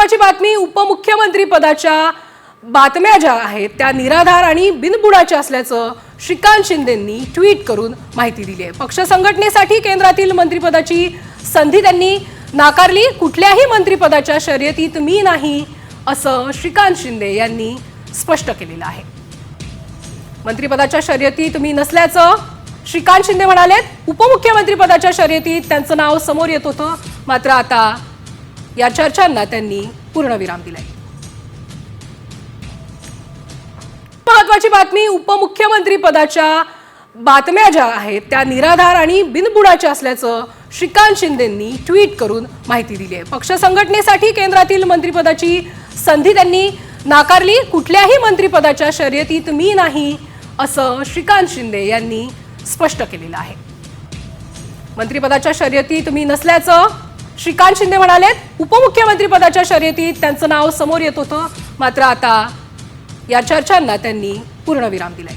महत्त्वाची बातमी उपमुख्यमंत्री पदाच्या बातम्या ज्या आहेत त्या निराधार आणि बिनबुडाच्या असल्याचं श्रीकांत शिंदेंनी ट्विट करून माहिती दिली आहे। पक्ष संघटनेसाठी केंद्रातील मंत्रिपदाची संधी त्यांनी नाकारली। कुठल्याही मंत्रिपदाच्या शर्यतीत मी नाही असं श्रीकांत शिंदे यांनी स्पष्ट केलेलं आहे। मंत्रिपदाच्या शर्यतीत मी नसल्याचं श्रीकांत शिंदे म्हणाले। उपमुख्यमंत्री पदाच्या शर्यतीत त्यांचं नाव समोर येत होतं, मात्र आता या चर्चांना त्यांनी पूर्णविराम दिलाय। महत्त्वाची बातमी उपमुख्यमंत्री पदाच्या बातम्या ज्या आहेत त्या निराधार आणि बिनबुडाच्या असल्याचं श्रीकांत शिंदेंनी ट्विट करून माहिती दिली आहे। पक्ष संघटनेसाठी केंद्रातील मंत्रिपदाची संधी त्यांनी नाकारली। कुठल्याही मंत्रिपदाच्या शर्यतीत मी नाही असं श्रीकांत शिंदे यांनी स्पष्ट केलेलं आहे। मंत्रिपदाच्या शर्यतीत मी नसल्याचं श्रीकांत शिंदे म्हणाले। उपमुख्यमंत्री पदाच्या शर्यतीत त्यांचं नाव समोर येत होतं, मात्र आता या चर्चांना त्यांनी पूर्णविराम दिलाय।